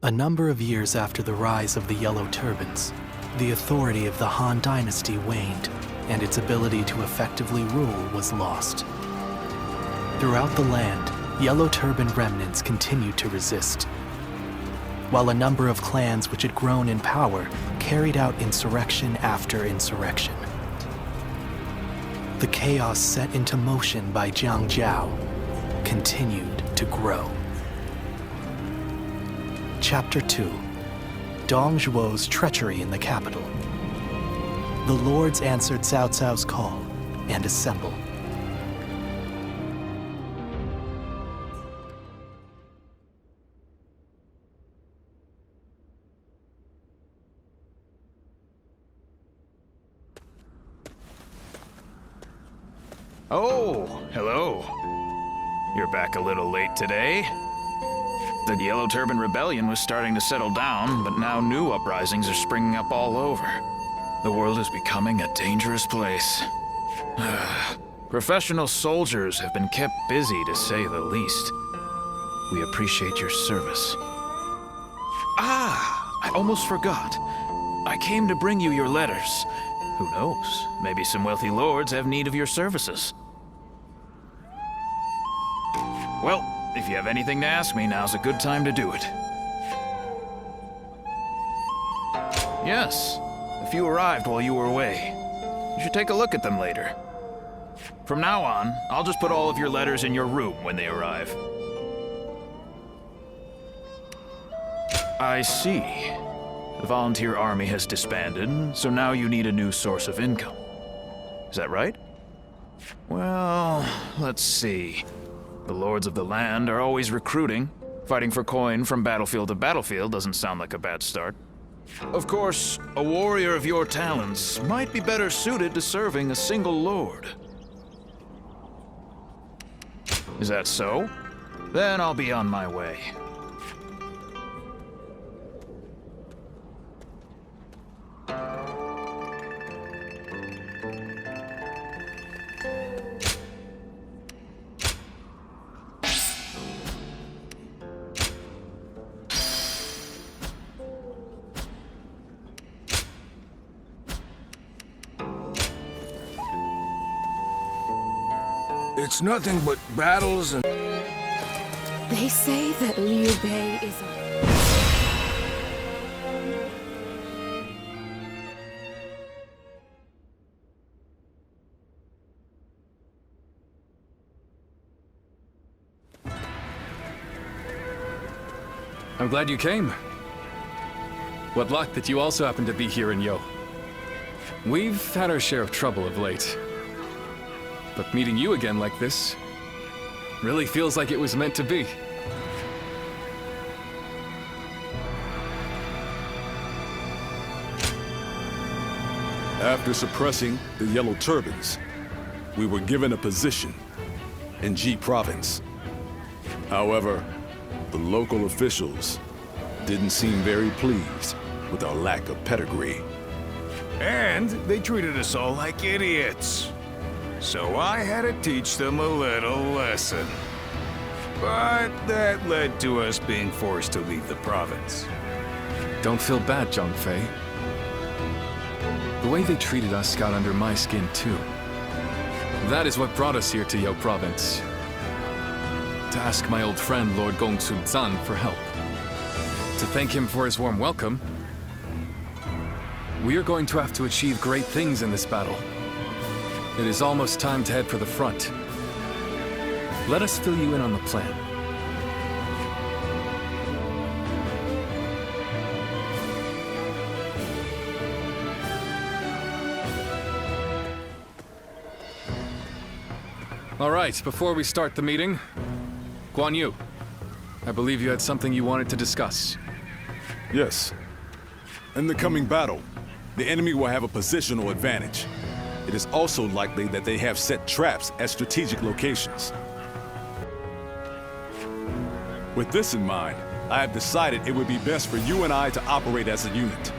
A number of years after the rise of the Yellow Turbans, the authority of the Han Dynasty waned, and its ability to effectively rule was lost. Throughout the land, Yellow Turban remnants continued to resist, while a number of clans which had grown in power carried out insurrection after insurrection. The chaos set into motion by Jiang Jiao continued to grow. Chapter 2. Dong Zhuo's treachery in the capital. The lords answered Cao Cao's call and assembled. Oh, hello. You're back a little late today. The Yellow Turban Rebellion was starting to settle down, but now new uprisings are springing up all over. The world is becoming a dangerous place. Professional soldiers have been kept busy, to say the least. We appreciate your service. I almost forgot. I came to bring you your letters. Who knows? Maybe some wealthy lords have need of your services. Well, if you have anything to ask me, now's a good time to do it. Yes, a few arrived while you were away. You should take a look at them later. From now on, I'll just put all of your letters in your room when they arrive. I see. The volunteer army has disbanded, so now you need a new source of income. Is that right? Well, let's see. The lords of the land are always recruiting. Fighting for coin from battlefield to battlefield doesn't sound like a bad start. Of course, a warrior of your talents might be better suited to serving a single lord. Is that so? Then I'll be on my way. It's nothing but battles and... They say that Liu Bei is a... I'm glad you came. What luck that you also happen to be here in Yo. We've had our share of trouble of late. But meeting you again like this really feels like it was meant to be. After suppressing the Yellow Turbans, we were given a position in Ji Province. However, the local officials didn't seem very pleased with our lack of pedigree. And they treated us all like idiots. So I had to teach them a little lesson. But that led to us being forced to leave the province. Don't feel bad, Zhongfei. The way they treated us got under my skin, too. That is what brought us here to Yo Province. To ask my old friend, Lord Gongsun Zan, for help. To thank him for his warm welcome. We are going to have to achieve great things in this battle. It is almost time to head for the front. Let us fill you in on the plan. All right, before we start the meeting, Guan Yu, I believe you had something you wanted to discuss. Yes. In the coming battle, the enemy will have a positional advantage. It is also likely that they have set traps at strategic locations. With this in mind, I have decided it would be best for you and I to operate as a unit.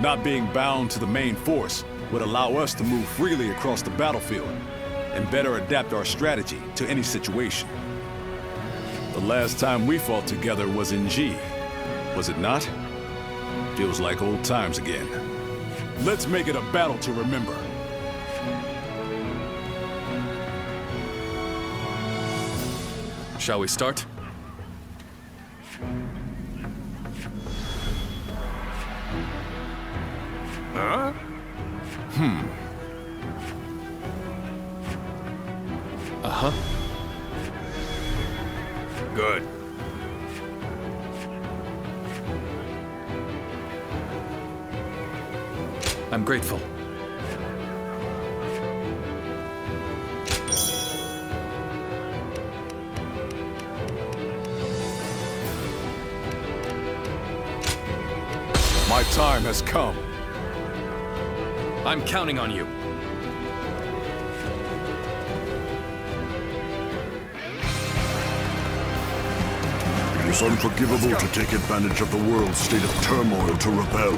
Not being bound to the main force would allow us to move freely across the battlefield and better adapt our strategy to any situation. The last time we fought together was in G, was it not? Feels like old times again. Let's make it a battle to remember. Shall we start? Huh? Uh-huh. Good. I'm grateful. My time has come. I'm counting on you. It is unforgivable to take advantage of the world's state of turmoil to rebel.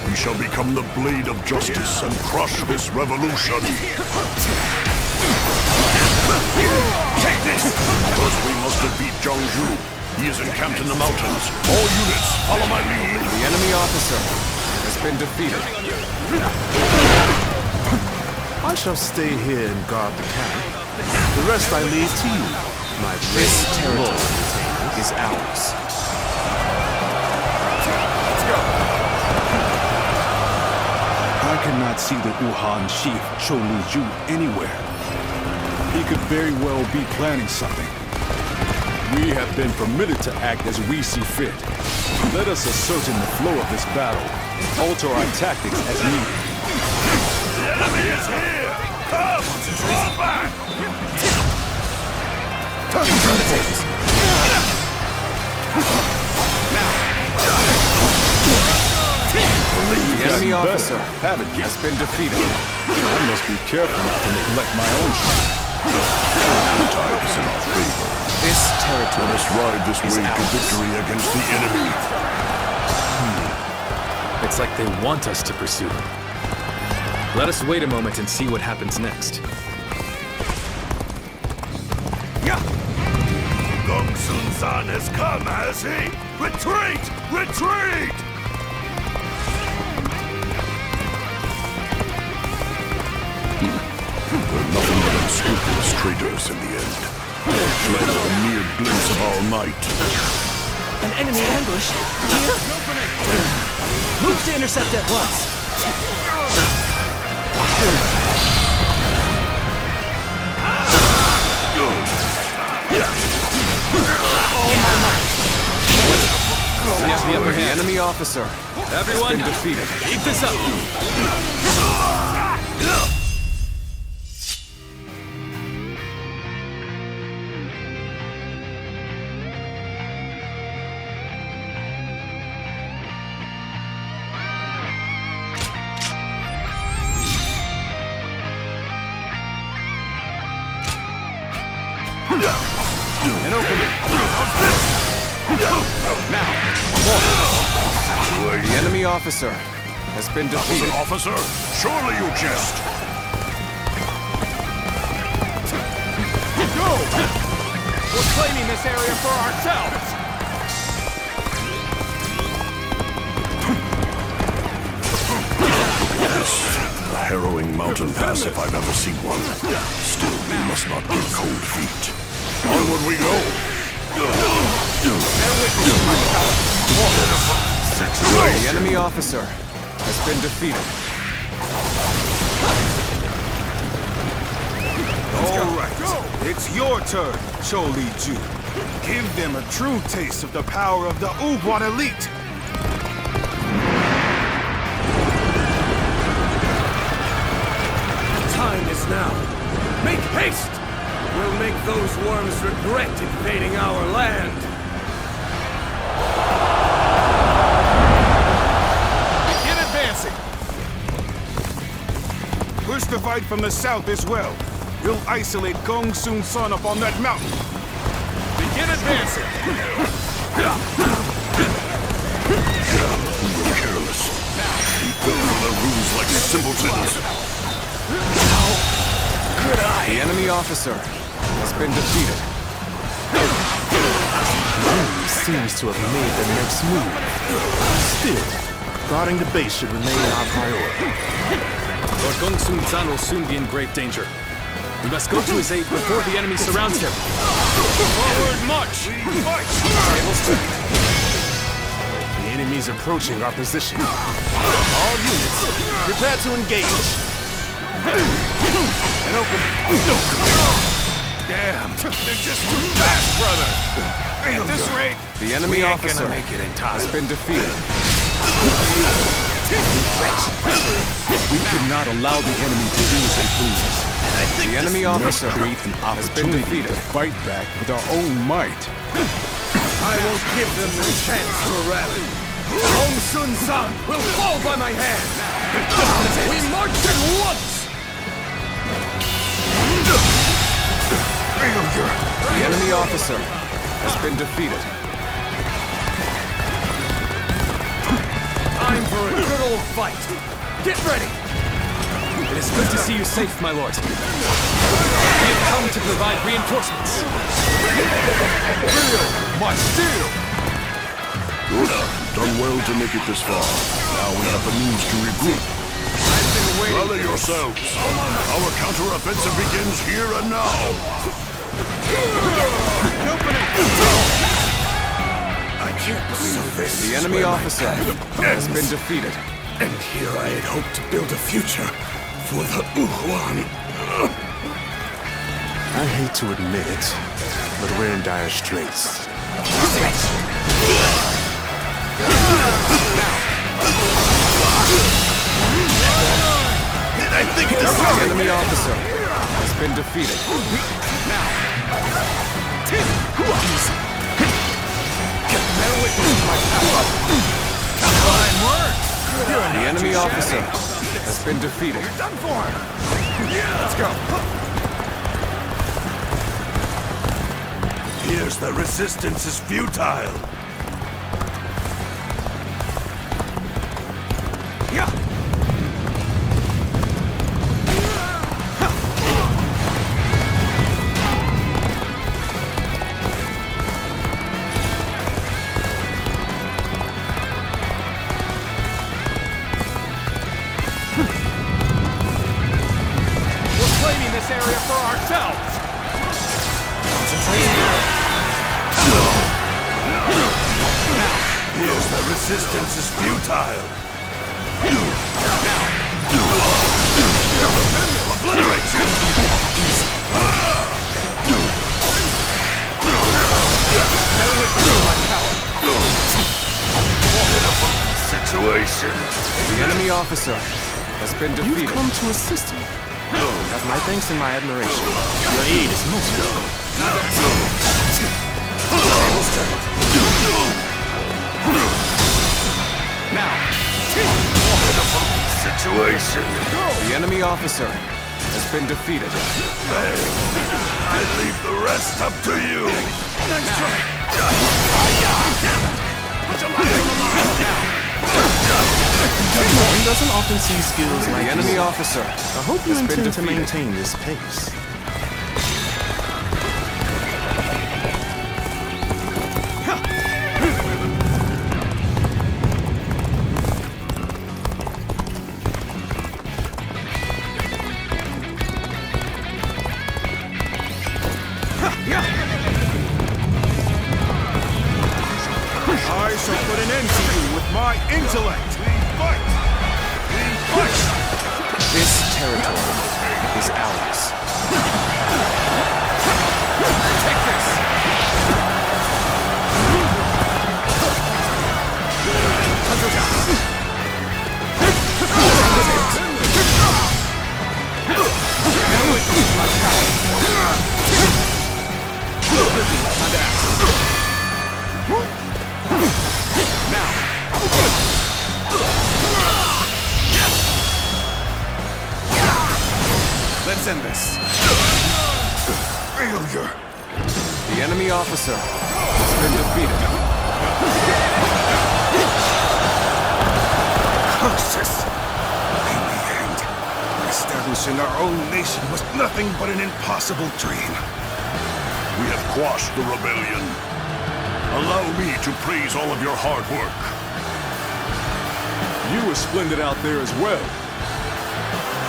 We shall become the blade of justice and crush this revolution. Take this! First we must defeat Jiangju. He is encamped in the mountains. All units, follow my lead. The enemy officer has been defeated. I shall stay here and guard the camp. The rest I leave to you, my This brave territory lord. is ours. I cannot see the Wuhan chief Chou Liju anywhere. He could very well be planning something. We have been permitted to act as we see fit. Let us ascertain the flow of this battle and alter our tactics as needed. The enemy is here! Come! Draw back! The enemy officer Haven't you? has been defeated. I must be careful not to neglect my own shot. The tide is in our favor. This Let territory us ride this is way to ours. victory against the enemy. It's like they want us to pursue them. Let us wait a moment and see what happens next. Gong Sun San has come, has he? Retreat! Retreat! We're nothing but unscrupulous traitors in the end. Fled at a mere glimpse of our might. An enemy ambush? Here? Move to intercept at once. We have the upper The hand. enemy officer Everyone, has been defeated. keep this up. An opening. Now, the enemy officer has been defeated. Officer, surely you jest. We're claiming this area for ourselves. A harrowing mountain pass if I've ever seen one. Still, we must not get cold feet. Onward we go. The enemy officer has been defeated. All right, it's your turn, Chou Liju. Give them a true taste of the power of the Uguan elite. Time is now. Make haste! We'll make those worms regret invading our land. Begin advancing. Push the fight from the south as well. We'll isolate Gong Sun San up on that mountain. Begin advancing. We were careless. We fell for their rules like simpletons. The enemy officer has been defeated. seems to have made the next move. Still, guarding the base should remain our priority. Lord Gongsun Zan will soon be in great danger. We must go to his aid before the enemy surrounds him. Forward march! Tables turned. The enemy's approaching our position. All units, prepare to engage. And open. Damn, they're just too fast, brother. At this rate, The enemy we ain't officer gonna make it in time. has been defeated. We cannot allow the enemy to do as they please. The enemy officer Create an has been opportunity defeated. to fight back with our own might. I won't give them the chance to rally. Hong Sun San will fall by my hand. We march at once. The enemy officer has been defeated. Time for a good old fight. Get ready. It is good to see you safe, my lord. We have come to provide reinforcements. My steel. Done well to make it this far. Now we have the means to regroup. I've been waiting. Rally yourselves. Our counter-offensive begins here and now. I can't believe this. The enemy officer has been defeated. And here I had hoped to build a future for the Wuhuan. I hate to admit it, but we're in dire straits. I think The enemy officer has been defeated. Fine work. The enemy officer has been defeated. Done for him. Let's go. Here's the resistance is futile. Claiming this area for ourselves. Here's the resistance is futile. Obliterate you. Situation. The enemy officer has been defeated. You've come to assist me. You have my thanks and my admiration. Your aid is most welcome. Now. Situation. The enemy officer has been defeated. I leave the rest up to you. Nice try. One doesn't often see skills like The enemy you. officer I hope you has been intend to defeated. maintain this pace. I shall put an end to you with my intellect. Fight! Fight! This territory is ours. Take this! Let's end this. Failure. The enemy officer has been defeated. Curses! In the end, establishing our own nation was nothing but an impossible dream. We have quashed the rebellion. Allow me to praise all of your hard work. You were splendid out there as well.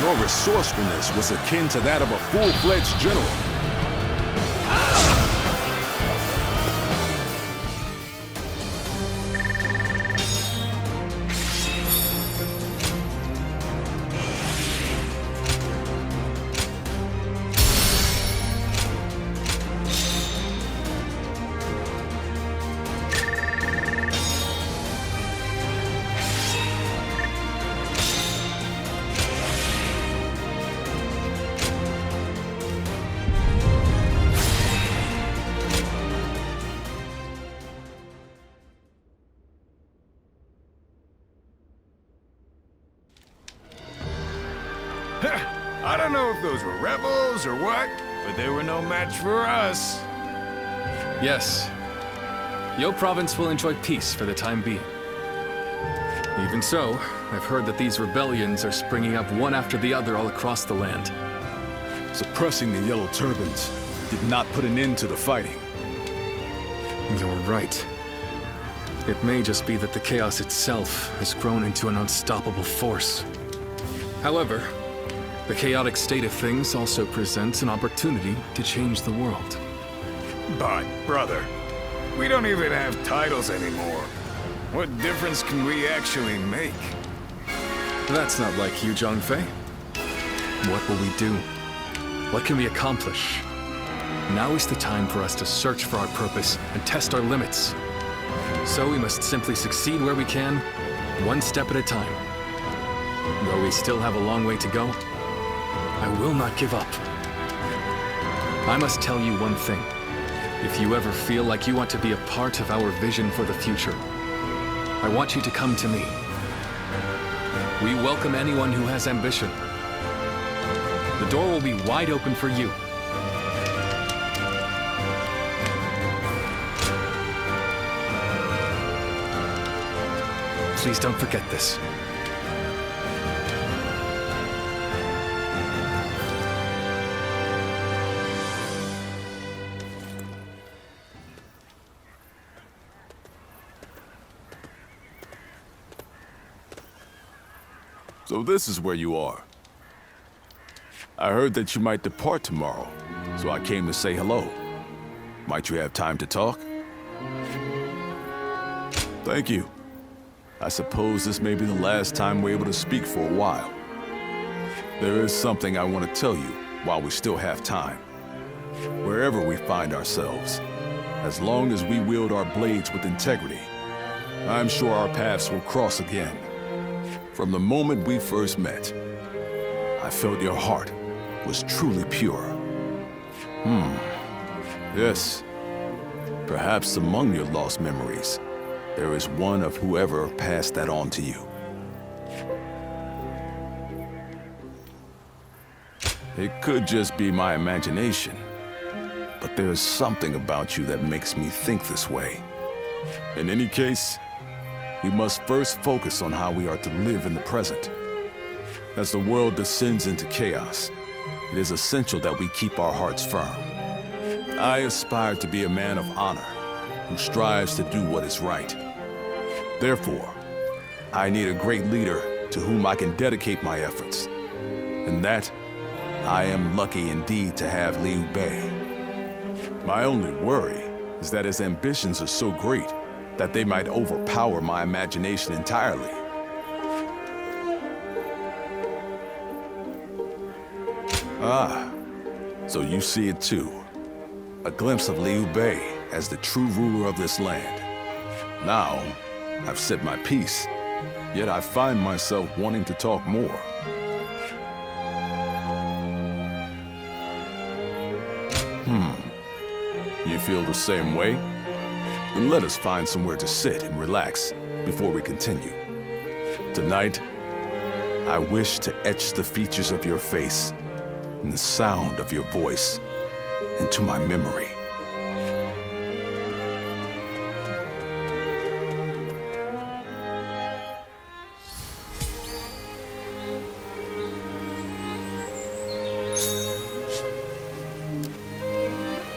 Your resourcefulness was akin to that of a full-fledged general. I don't know if those were rebels or what, but they were no match for us. Yes. Yo province will enjoy peace for the time being. Even so, I've heard that these rebellions are springing up one after the other all across the land. Suppressing the Yellow Turbans did not put an end to the fighting. You're right. It may just be that the chaos itself has grown into an unstoppable force. However, the chaotic state of things also presents an opportunity to change the world. But, brother, we don't even have titles anymore. What difference can we actually make? That's not like you, Zhangfei. What will we do? What can we accomplish? Now is the time for us to search for our purpose and test our limits. So we must simply succeed where we can, one step at a time. Though we still have a long way to go, I will not give up. I must tell you one thing. If you ever feel like you want to be a part of our vision for the future, I want you to come to me. We welcome anyone who has ambition. The door will be wide open for you. Please don't forget this. So this is where you are. I heard that you might depart tomorrow, so I came to say hello. Might you have time to talk? Thank you. I suppose this may be the last time we're able to speak for a while. There is something I want to tell you while we still have time. Wherever we find ourselves, as long as we wield our blades with integrity, I'm sure our paths will cross again. From the moment we first met, I felt your heart was truly pure. Yes. Perhaps among your lost memories, there is one of whoever passed that on to you. It could just be my imagination, but there's something about you that makes me think this way. In any case, we must first focus on how we are to live in the present. As the world descends into chaos, it is essential that we keep our hearts firm. I aspire to be a man of honor who strives to do what is right. Therefore, I need a great leader to whom I can dedicate my efforts. And that, I am lucky indeed to have Liu Bei. My only worry is that his ambitions are so great that they might overpower my imagination entirely. Ah, so you see it too. A glimpse of Liu Bei as the true ruler of this land. Now, I've said my piece, yet I find myself wanting to talk more. You feel the same way? Then let us find somewhere to sit and relax before we continue. Tonight, I wish to etch the features of your face and the sound of your voice into my memory.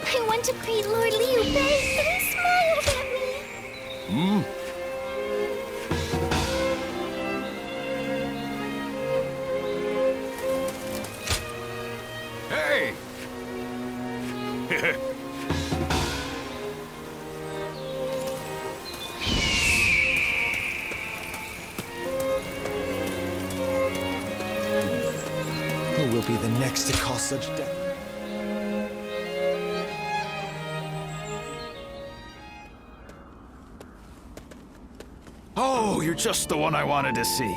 I want to greet Lord Liu Bei, and he smiled at me. Hey! Who will be the next to cause such death? Oh, you're just the one I wanted to see.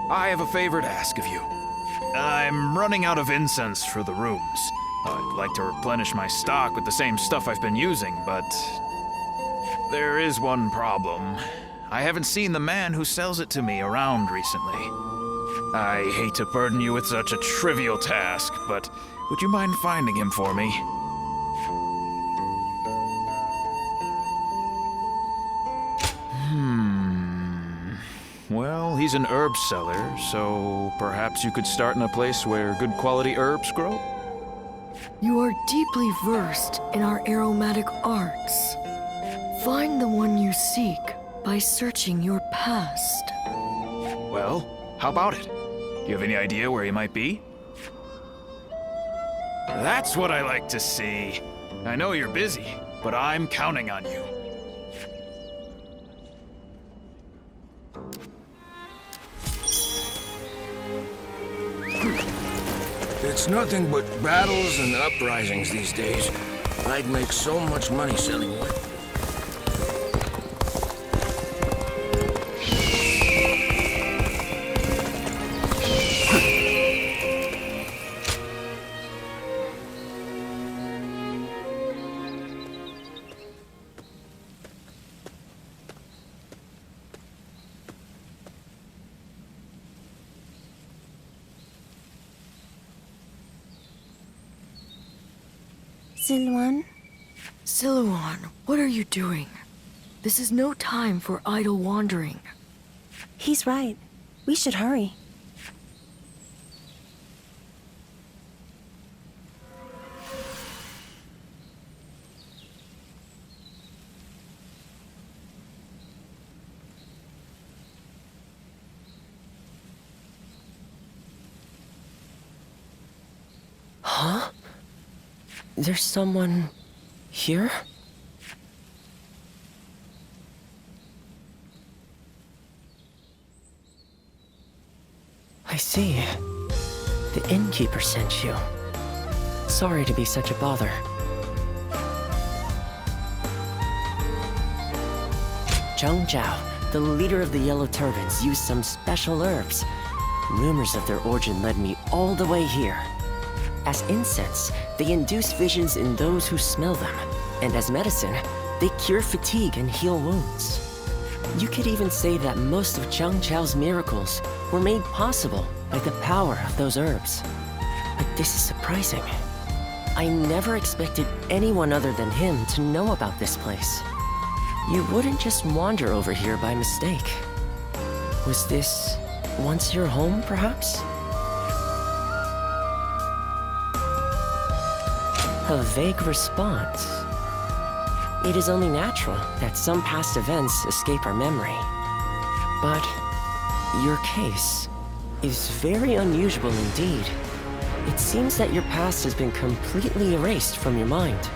I have a favor to ask of you. I'm running out of incense for the rooms. I'd like to replenish my stock with the same stuff I've been using, but there is one problem. I haven't seen the man who sells it to me around recently. I hate to burden you with such a trivial task, but would you mind finding him for me? Well, he's an herb seller, so perhaps you could start in a place where good quality herbs grow? You are deeply versed in our aromatic arts. Find the one you seek by searching your past. Well, how about it? Do you have any idea where he might be? That's what I like to see. I know you're busy, but I'm counting on you. It's nothing but battles and uprisings these days. I'd make so much money selling wood. Siluan? Siluan, what are you doing? This is no time for idle wandering. He's right. We should hurry. Huh? There's someone here? I see. The innkeeper sent you. Sorry to be such a bother. Zhang Zhao, the leader of the Yellow Turbans, used some special herbs. Rumors of their origin led me all the way here. As incense, they induce visions in those who smell them. And as medicine, they cure fatigue and heal wounds. You could even say that most of Zhang Zhao's miracles were made possible by the power of those herbs. But this is surprising. I never expected anyone other than him to know about this place. You wouldn't just wander over here by mistake. Was this once your home, perhaps? A vague response. It is only natural that some past events escape our memory. But your case is very unusual indeed. It seems that your past has been completely erased from your mind.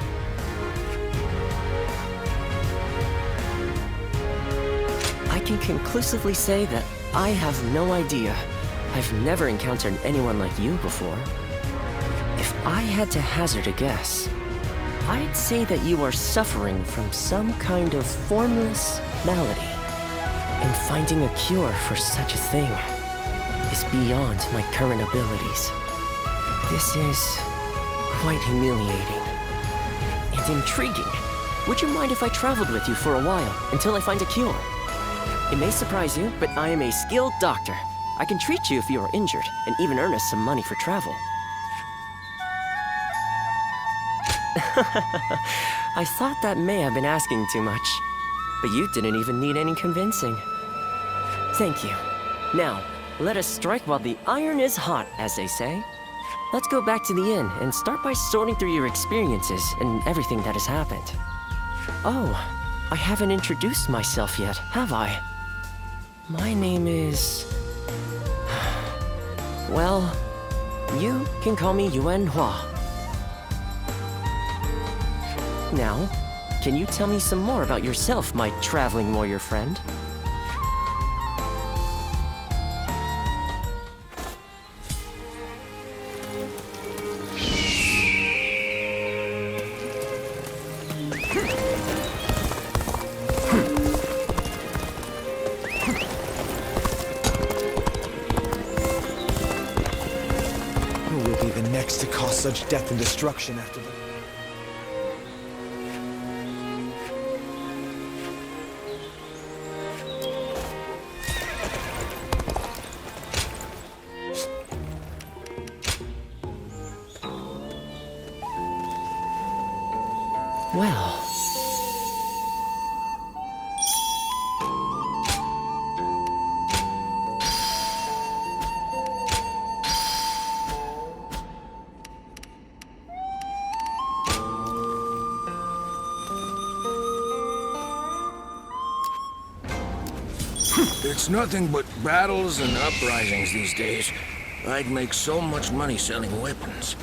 I can conclusively say that I have no idea. I've never encountered anyone like you before. If I had to hazard a guess, I'd say that you are suffering from some kind of formless malady. And finding a cure for such a thing is beyond my current abilities. This is quite humiliating and intriguing. Would you mind if I traveled with you for a while until I find a cure? It may surprise you, but I am a skilled doctor. I can treat you if you are injured and even earn us some money for travel. I thought that may have been asking too much, but you didn't even need any convincing. Thank you. Now, let us strike while the iron is hot, as they say. Let's go back to the inn and start by sorting through your experiences and everything that has happened. Oh, I haven't introduced myself yet, have I? My name is... Well, you can call me Yuan Hua. Now, can you tell me some more about yourself, my traveling warrior friend? Who will be the next to cause such death and destruction after the... Well... It's nothing but battles and uprisings these days. I'd make so much money selling weapons.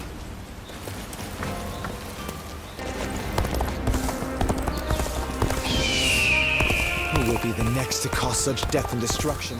Who will be the next to cause such death and destruction?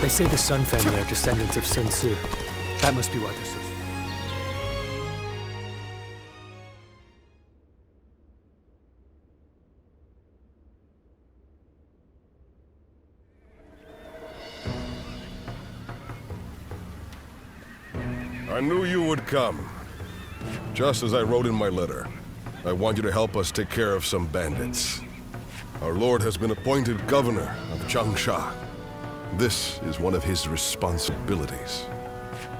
They say the Sun family are descendants of Sun Tzu. That must be why this is. I knew you would come. Just as I wrote in my letter, I want you to help us take care of some bandits. Our lord has been appointed governor of Changsha. This is one of his responsibilities.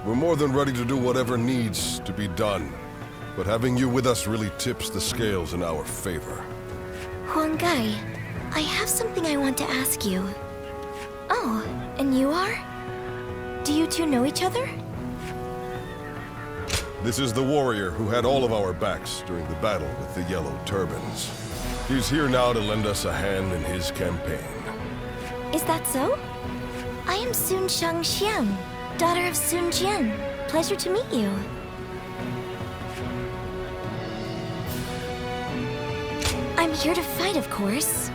We're more than ready to do whatever needs to be done, but having you with us really tips the scales in our favor. Huang Gai, I have something I want to ask you. Oh, and you are? Do you two know each other? This is the warrior who had all of our backs during the battle with the Yellow Turbans. He's here now to lend us a hand in his campaign. Is that so? I am Sun Shangxiang, daughter of Sun Jian. Pleasure to meet you. I'm here to fight, of course.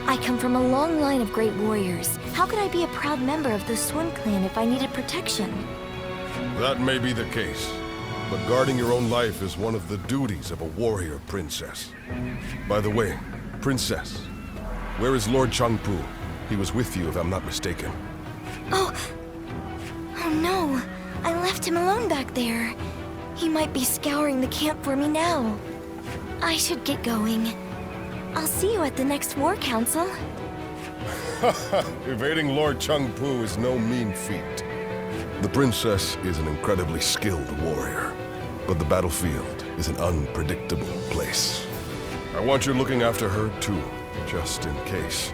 I come from a long line of great warriors. How could I be a proud member of the Sun clan if I needed protection? That may be the case, but guarding your own life is one of the duties of a warrior princess. By the way, princess, where is Lord Changpu? He was with you, if I'm not mistaken. Oh no. I left him alone back there. He might be scouring the camp for me now. I should get going. I'll see you at the next war council. Evading Lord Changpu is no mean feat. The princess is an incredibly skilled warrior, but the battlefield is an unpredictable place. I want you looking after her too, just in case.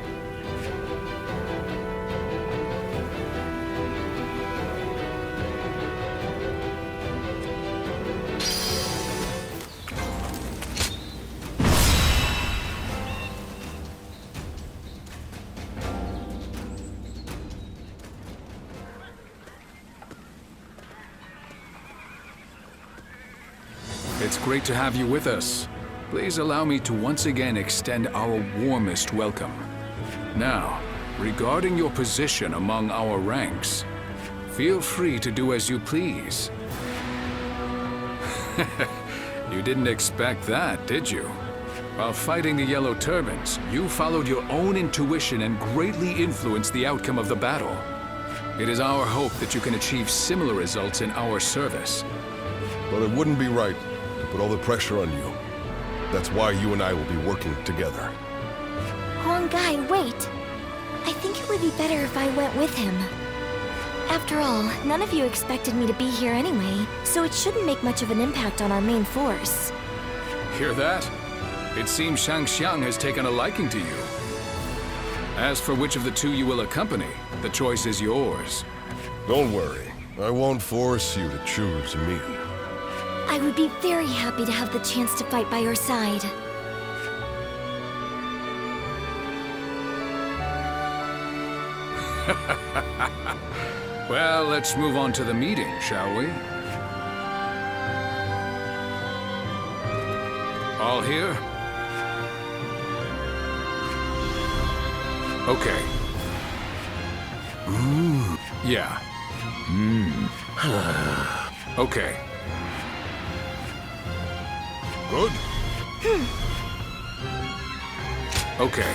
It's great to have you with us. Please allow me to once again extend our warmest welcome. Now, regarding your position among our ranks, feel free to do as you please. You didn't expect that, did you? While fighting the Yellow Turbans, you followed your own intuition and greatly influenced the outcome of the battle. It is our hope that you can achieve similar results in our service. But it wouldn't be right to put all the pressure on you. That's why you and I will be working together. Huang Gai, wait. I think it would be better if I went with him. After all, none of you expected me to be here anyway, so it shouldn't make much of an impact on our main force. Hear that? It seems Shangxiang has taken a liking to you. As for which of the two you will accompany, the choice is yours. Don't worry. I won't force you to choose me. I would be very happy to have the chance to fight by your side. Well, let's move on to the meeting, shall we? All here? Okay. Yeah. Okay. Good? Okay.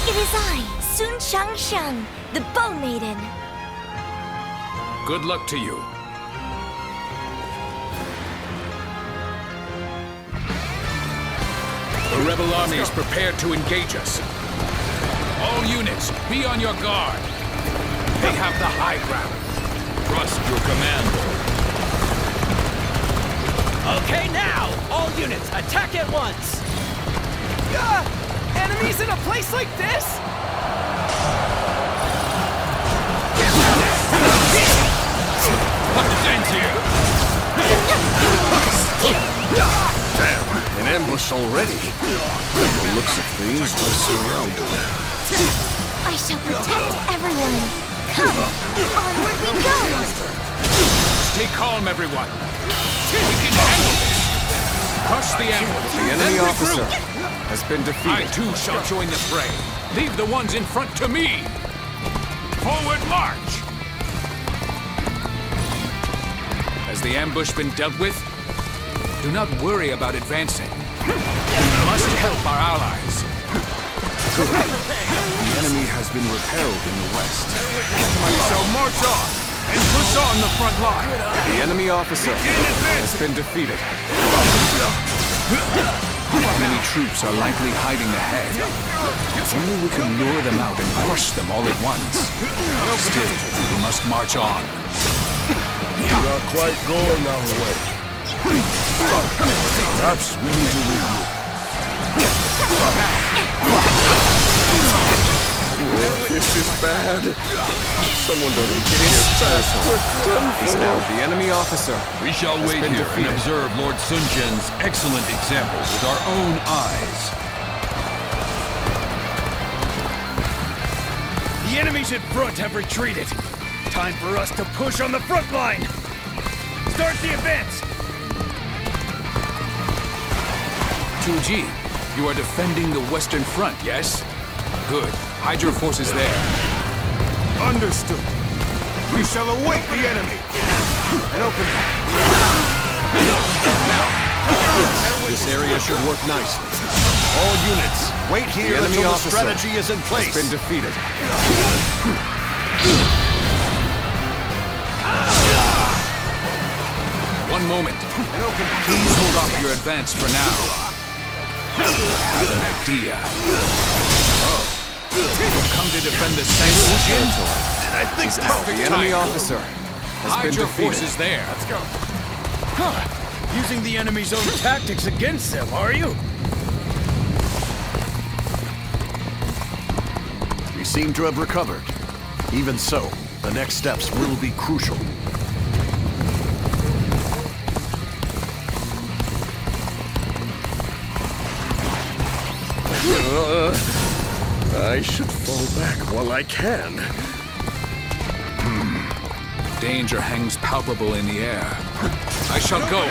It is I, Sun Shangxiang, the Bow Maiden. Good luck to you. The rebel army is prepared to engage us. All units, be on your guard. They have the high ground. Trust your commander. Okay, now! All units, attack at once! Enemies in a place like this? What ends here? Damn, an ambush already. By the looks of things, we're surrounded. I shall protect everyone. Come, onward we go! Stay calm, everyone. We can handle this. Crush the ambush. The enemy officer has been defeated. I too shall join the fray. Leave the ones in front to me. Forward march! Has the ambush been dealt with? Do not worry about advancing. We must help our allies. The enemy has been repelled in the west. So march on and push on the front line. The enemy officer has been defeated. Enemy troops are likely hiding ahead. If only we can lure them out and crush them all at once. Still, we must march on. You're not quite going our way. Perhaps we need to regroup. This is bad. Someone doesn't get in fast. We're done for. The enemy officer. We shall wait here and observe Lord Sun Jian's excellent example with our own eyes. The enemies in front have retreated. Time for us to push on the front line. Start the advance. 2G, you are defending the western front, yes? Good. Hide your forces there. Understood. We shall await the enemy. And open. This area should work nicely. All units, wait here until the strategy is in place. Has been defeated. One moment. Please hold off your advance for now. I have an idea. Oh. You've come to defend the Sanctuary? I think the enemy officer has Hide been your defeated. forces there. Let's go. Huh. Using the enemy's own tactics against them, are you? We seem to have recovered. Even so, the next steps will be crucial. I should fall back while I can. Danger hangs palpable in the air. I shall go.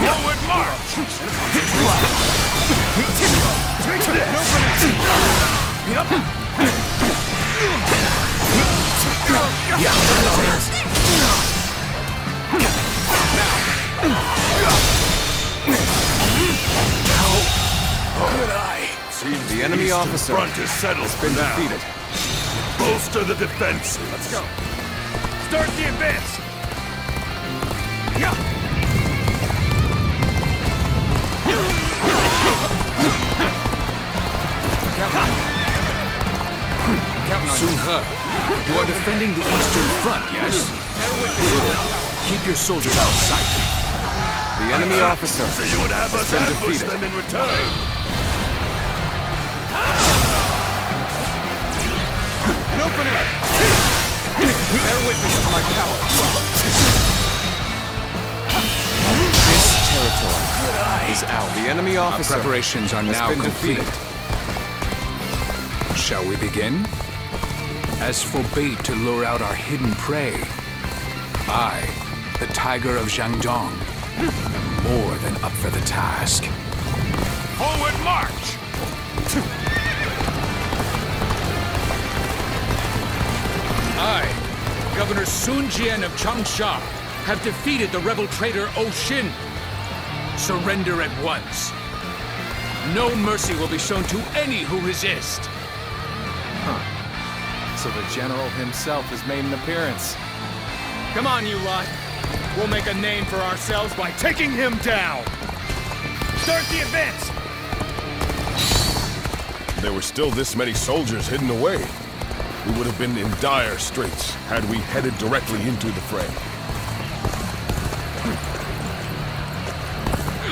Forward march! officer front is settled has been now. defeated. Bolster the defenses. Let's go. Start the advance. Yeah. Sun He, you are defending the Eastern Front, yes? Good. Keep your soldiers out of sight. The enemy officer So you would have has us been ambush defeated. them in return. An opening! Bear witness to my power. This territory is ours. The enemy Our officer preparations are has now been complete. defeated. Shall we begin? As for bait to lure out our hidden prey, I, the Tiger of Jiangdong, am more than up for the task. Forward march! I, Governor Sun Jian of Changsha, have defeated the rebel traitor O Xin. Surrender at once. No mercy will be shown to any who resist. So the general himself has made an appearance. Come on, you lot. We'll make a name for ourselves by taking him down. Start the advance! There were still this many soldiers hidden away. We would have been in dire straits had we headed directly into the fray.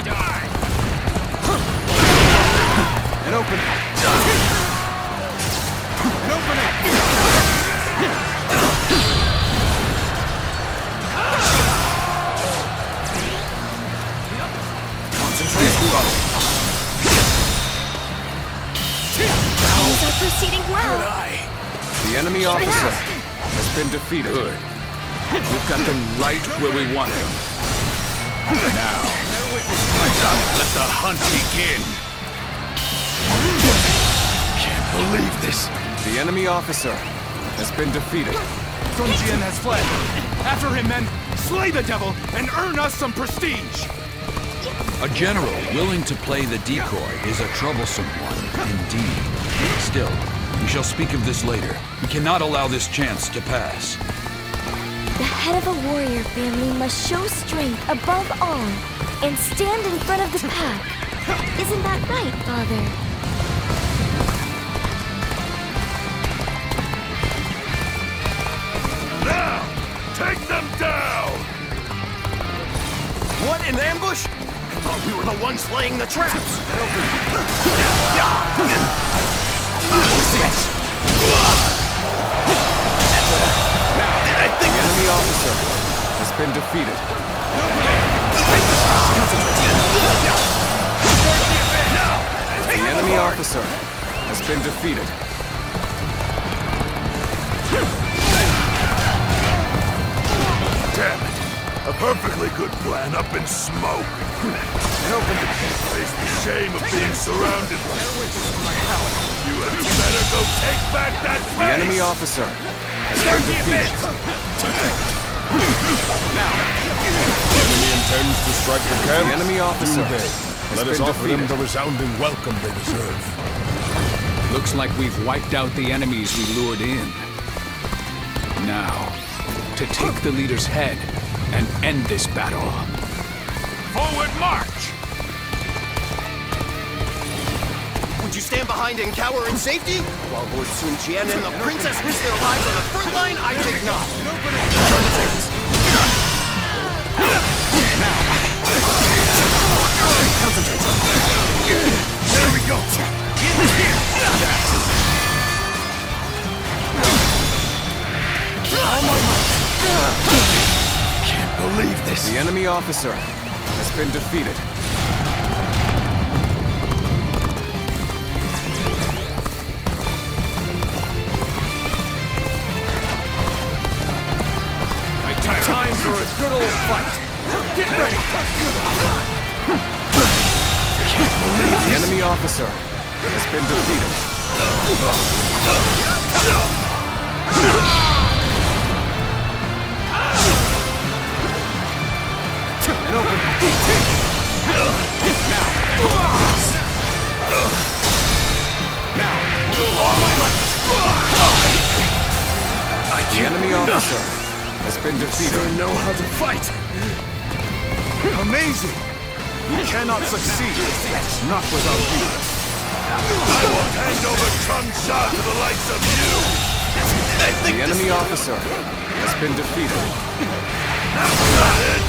Die! An opening! An opening! Things are proceeding well. The enemy officer has been defeated. Good. We've got them right where we want them. Now, Let the hunt begin. Can't believe this. The enemy officer has been defeated. Sun Jian has fled. After him, men. Slay the devil and earn us some prestige. A general willing to play the decoy is a troublesome one, indeed. Still, we shall speak of this later. We cannot allow this chance to pass. The head of a warrior family must show strength above all and stand in front of the pack. Isn't that right, Father? Now, take them down. What, an ambush? I thought we were the ones laying the traps. The enemy officer has been defeated. The enemy officer has been defeated. Damn it. A perfectly good plan up in smoke. Face the shame of being surrounded. You had better go take back that The place. enemy officer has been defeated. The enemy intends to strike the camp. The enemy officer Do they? has Let us been offer them defeated. the resounding welcome they deserve. looks like we've wiped out the enemies we lured in. Now, to take the leader's head and end this battle. Forward march! Would you stand behind and cower in safety? While Lord Sun Jian and the princess risk their lives on the front line, I think not. Concentrate. There we go. Get here. Can't believe this. The enemy officer has been defeated. Time for a good old fight. Get ready. The enemy officer has been defeated. An open. Now. The enemy officer has been defeated. You know how to fight! Amazing! We cannot succeed. Not without you. I will hand over Changsha to the likes of you! The enemy officer has been defeated. That's not it!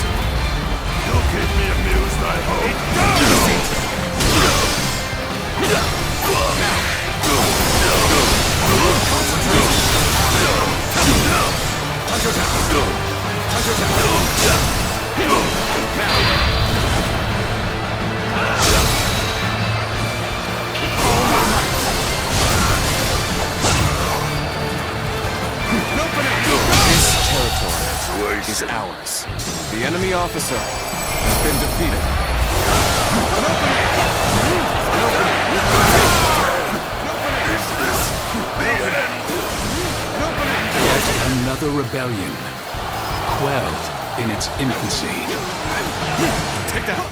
You'll keep me amused, I hope. This territory is ours. The enemy officer has been defeated. Yet another rebellion, quelled in its infancy. Take that!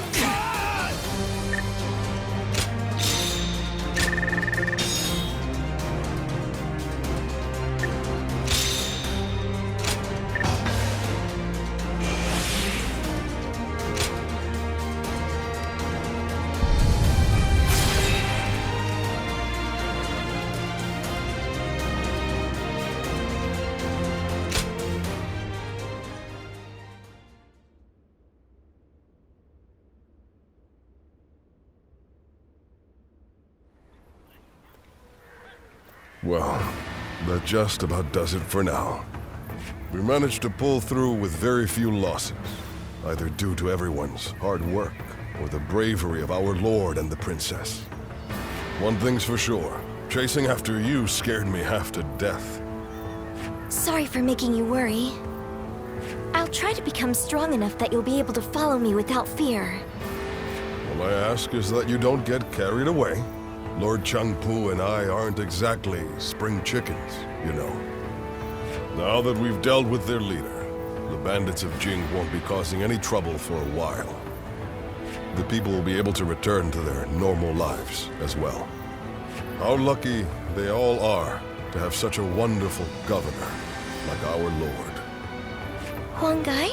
Well, that just about does it for now. We managed to pull through with very few losses, either due to everyone's hard work or the bravery of our lord and the princess. One thing's for sure, chasing after you scared me half to death. Sorry for making you worry. I'll try to become strong enough that you'll be able to follow me without fear. All I ask is that you don't get carried away. Lord Changpu and I aren't exactly spring chickens, you know. Now that we've dealt with their leader, the bandits of Jing won't be causing any trouble for a while. The people will be able to return to their normal lives as well. How lucky they all are to have such a wonderful governor like our lord. Huang Gai?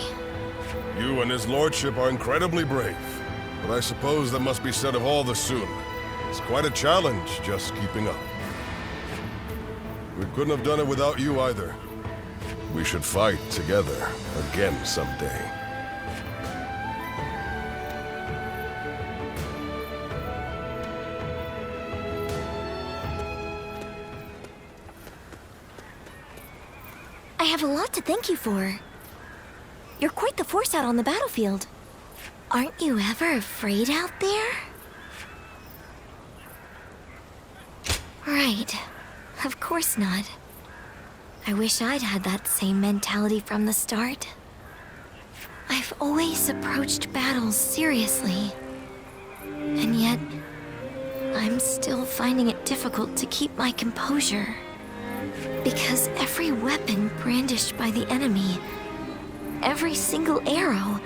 You and his lordship are incredibly brave, but I suppose that must be said of all the Sun. It's quite a challenge just keeping up. We couldn't have done it without you either. We should fight together again someday. I have a lot to thank you for. You're quite the force out on the battlefield. Aren't you ever afraid out there? Right. Of course not. I wish I'd had that same mentality from the start. I've always approached battles seriously. And yet, I'm still finding it difficult to keep my composure. Because every weapon brandished by the enemy, every single arrow,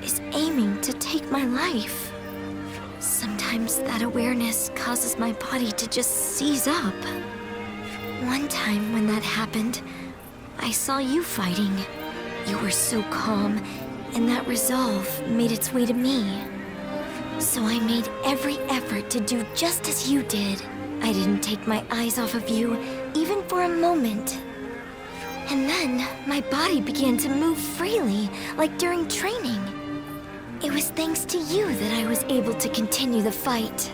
is aiming to take my life. Sometimes that awareness causes my body to just seize up. One time when that happened, I saw you fighting. You were so calm, and that resolve made its way to me. So I made every effort to do just as you did. I didn't take my eyes off of you, even for a moment. And then, my body began to move freely, like during training. It was thanks to you that I was able to continue the fight.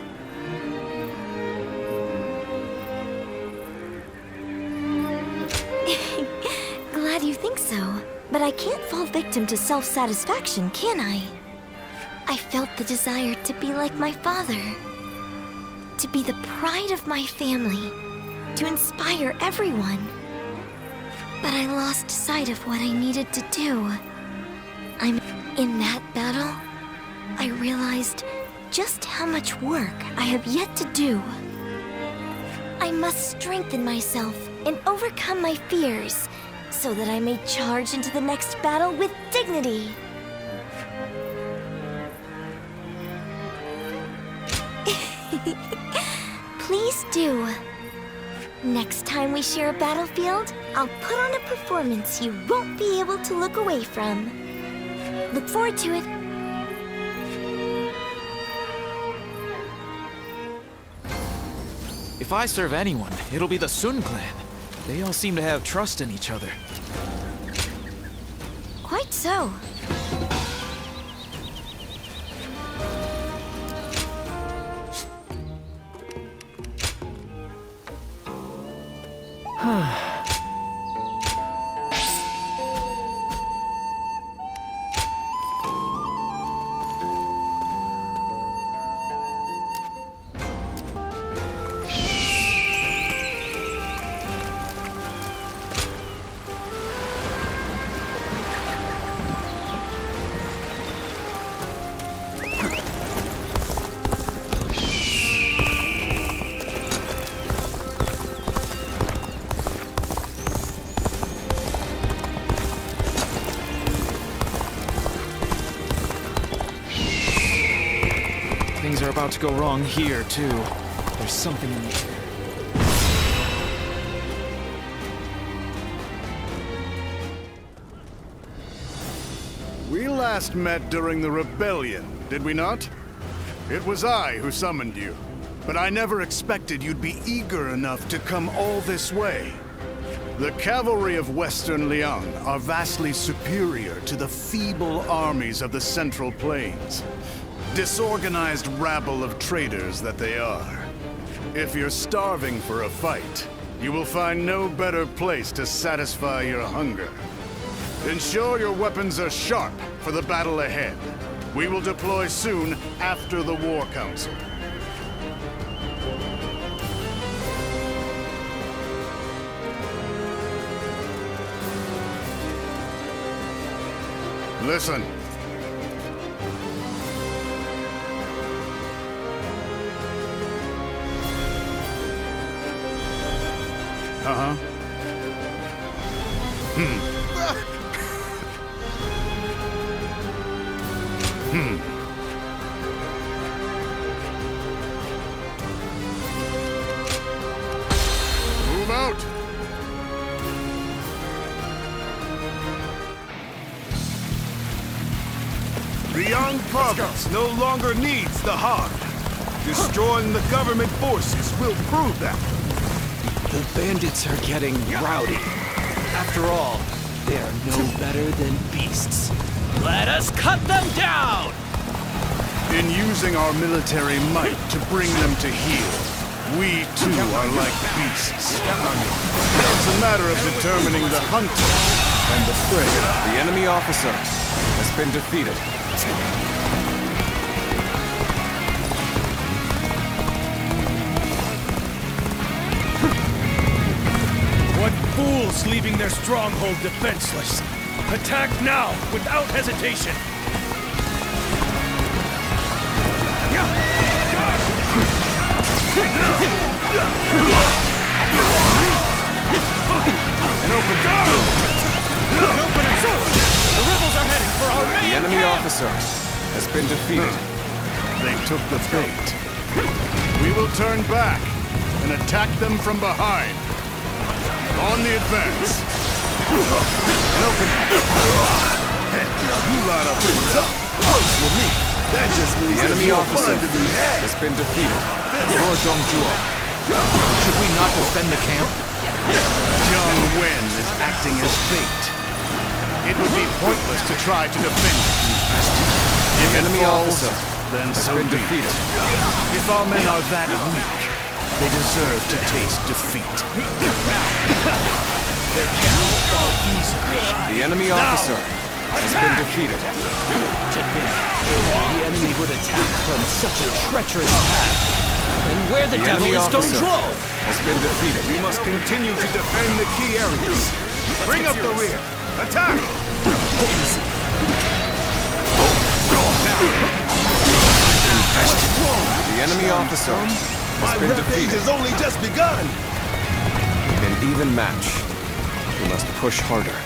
Glad you think so, but I can't fall victim to self-satisfaction, can I? I felt the desire to be like my father. To be the pride of my family. To inspire everyone. But I lost sight of what I needed to do. In that battle, I realized just how much work I have yet to do. I must strengthen myself and overcome my fears so that I may charge into the next battle with dignity. Please do. Now Next time we share a battlefield, I'll put on a performance you won't be able to look away from. Look forward to it. If I serve anyone, it'll be the Sun clan. They all seem to have trust in each other. Quite so. Things are about to go wrong here, too. There's something in the air. We last met during the rebellion, did we not? It was I who summoned you, but I never expected you'd be eager enough to come all this way. The cavalry of Western Liang are vastly superior to the feeble armies of the Central Plains. Disorganized rabble of traitors that they are. If you're starving for a fight, you will find no better place to satisfy your hunger. Ensure your weapons are sharp for the battle ahead. We will deploy soon after the War Council. Listen. Uh-huh. Move out! The Yang province no longer needs the Han. Destroying the government forces will prove that. The bandits are getting rowdy. After all, they are no better than beasts. Let us cut them down! In using our military might to bring them to heel, we too are like beasts. It's a matter of determining the hunter and the prey. The enemy officer has been defeated. What fools leaving their stronghold defenseless! Attack now, without hesitation! An open door! An opening! The rebels are heading for our main The enemy camp! officer has been defeated. They took the bait. We will turn back and attack them from behind. On the advance. An open. You line up what's up. Close with me. That just means The enemy officer to be had. has been defeated. Lord Dongzhuo, should we not defend the camp? Jiang Wen is acting as bait. It would be pointless to try to defend it. If it enemy falls, officer then has so been be it. defeated. If our men are that weak, they deserve to taste defeat. The enemy officer has been defeated. The enemy would attack from such a treacherous path. And where the devil enemy is officer Dongzhuo? has been defeated. We must continue to defend the key areas. Bring up the rear. Attack! The enemy officer has been defeated. has only just begun. An even match. We must push harder.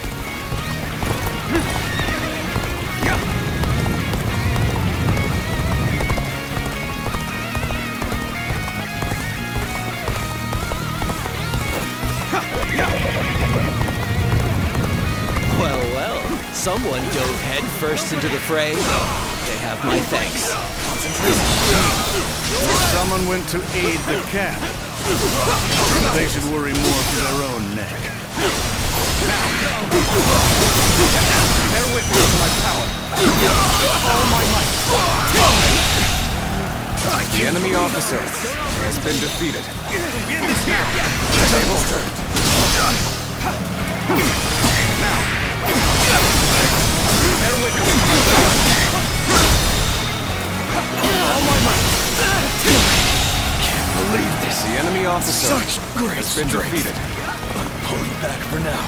Someone dove head first into the fray. They have my thanks. Someone went to aid the camp. They should worry more for their own neck. Bear witness to my power. All my might. The enemy officer has been defeated. Tables turned. Bear witness to my power. All my might. Can't believe this. The enemy officer has been defeated. Pulling back for now.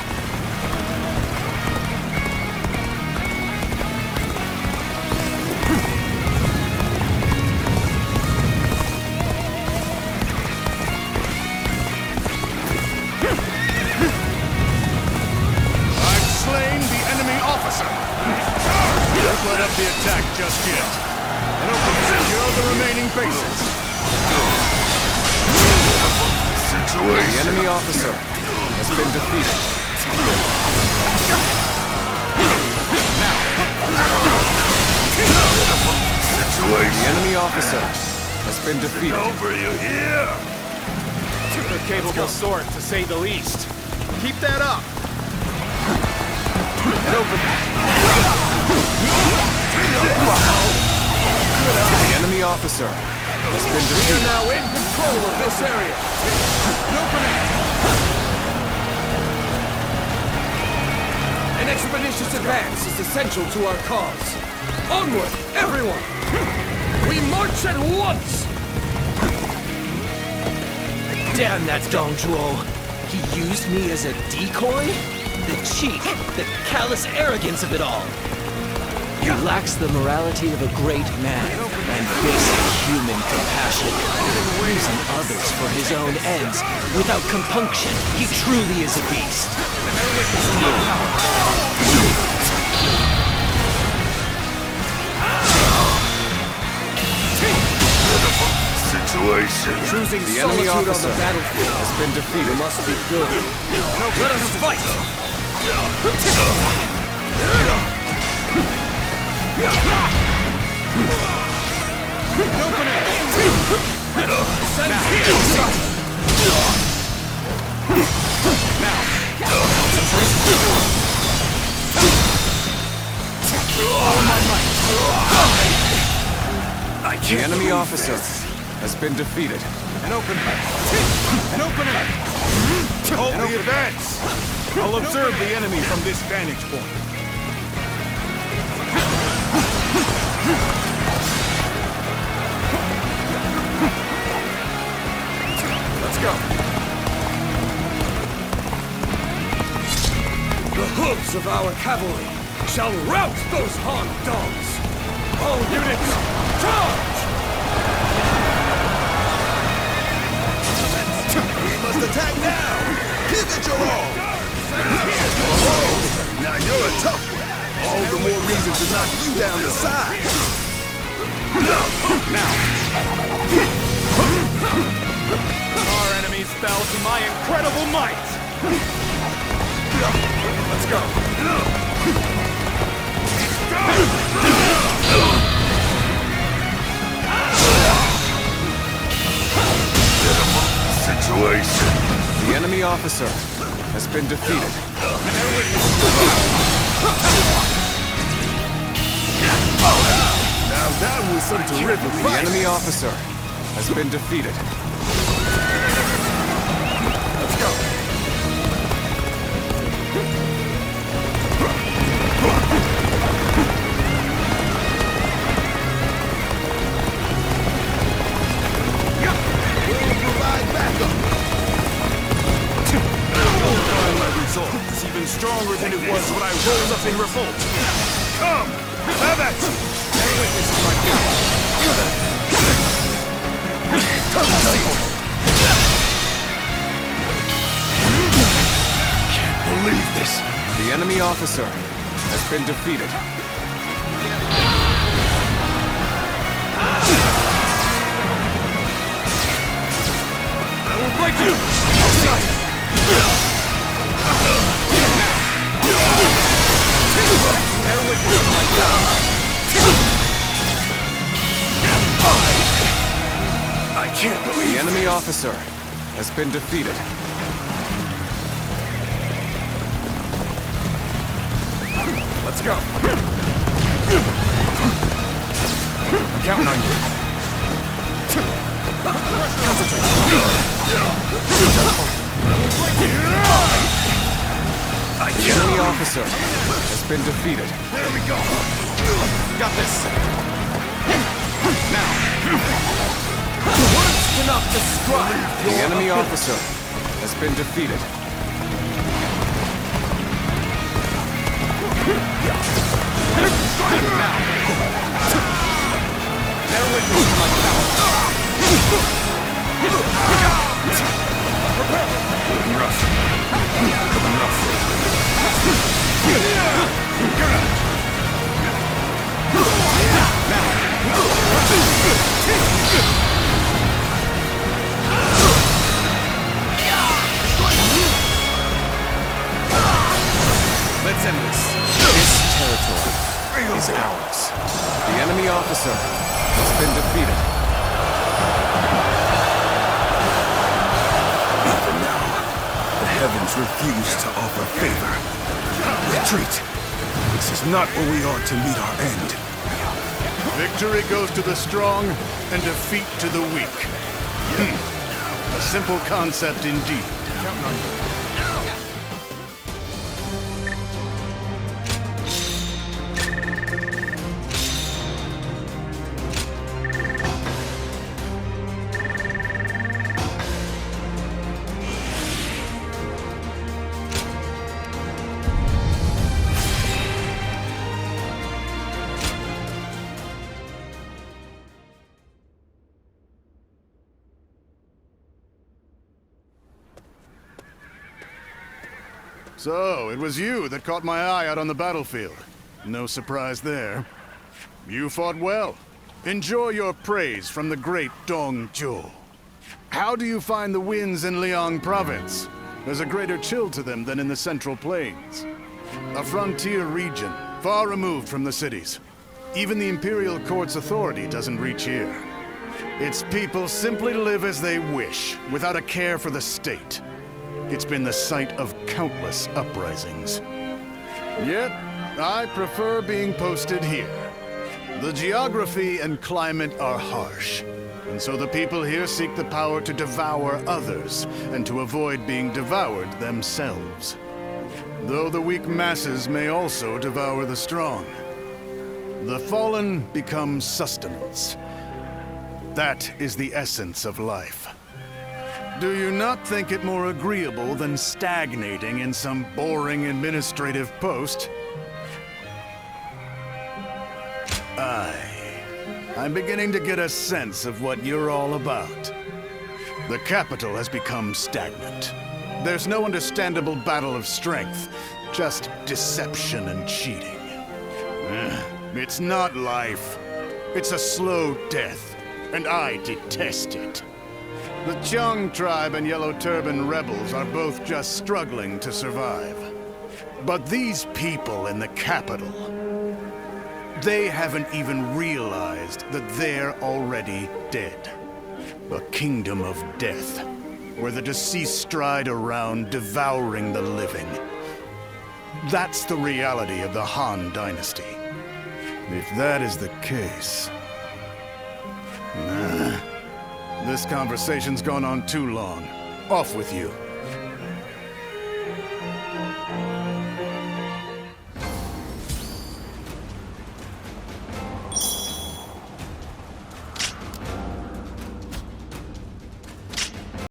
I've slain the enemy officer. Don't let up the attack just yet. And open secure the remaining bases. The enemy officer has been defeated. The enemy officer has been defeated. Over you here. A capable sort, to say the least. Keep that up. The enemy officer has been We are defeated. now in control of this area. An expeditious advance is essential to our cause. Onward, everyone! We march at once! Damn that Dong Zhuo! He used me as a decoy? The cheek, the callous arrogance of it all! He lacks the morality of a great man and basic human compassion. Using others for his own ends, without compunction, he truly is a beast. Situation. Choosing The enemy solitude on officer the battlefield has been defeated. must be good. Let us fight! Open it! Send The enemy officer has been defeated. An open it! Hold the advance. I'll observe the enemy from this vantage point. Let's go. The hooves of our cavalry shall rout those Han dogs. All units, charge! We must attack now! Give it your all! Oh, now you're a tough one. All the more reason to knock you down the side. Our enemies fell to my incredible might! Let's go! Situation. The enemy officer has been defeated. Now that was some terrific The fight. enemy officer has been defeated. Let's go! We'll provide backup. My resolve is even stronger than it was when I rolled up in revolt. Come! Have it! Bear witness to my Can't believe this. The enemy officer has been defeated. I will break you! Outside! officer has been defeated. Let's go. I'm counting on you. The enemy officer has been defeated. There we go. Got this. Now. Words cannot describe. The enemy officer has been defeated. Now. Bear witness to my power. Looking rough. Looking rough. Let's end this. This territory is ours. The enemy officer has been defeated. Even now, the heavens refuse to offer favor. Retreat. This is not where we are to meet our end. Victory goes to the strong, and defeat to the weak. A simple concept indeed. So, it was you that caught my eye out on the battlefield. No surprise there. You fought well. Enjoy your praise from the great Dong Zhuo. How do you find the winds in Liang province? There's a greater chill to them than in the Central Plains. A frontier region, far removed from the cities. Even the Imperial Court's authority doesn't reach here. Its people simply live as they wish, without a care for the state. It's been the site of countless uprisings. Yet, I prefer being posted here. The geography and climate are harsh, and so the people here seek the power to devour others, and to avoid being devoured themselves. Though the weak masses may also devour the strong. The fallen become sustenance. That is the essence of life. Do you not think it more agreeable than stagnating in some boring administrative post? I'm beginning to get a sense of what you're all about. The capital has become stagnant. There's no understandable battle of strength, just deception and cheating. It's not life. It's a slow death, and I detest it. The Chung tribe and Yellow Turban rebels are both just struggling to survive. But these people in the capital, they haven't even realized that they're already dead. A kingdom of death, where the deceased stride around devouring the living. That's the reality of the Han Dynasty. If that is the case... This conversation's gone on too long. Off with you.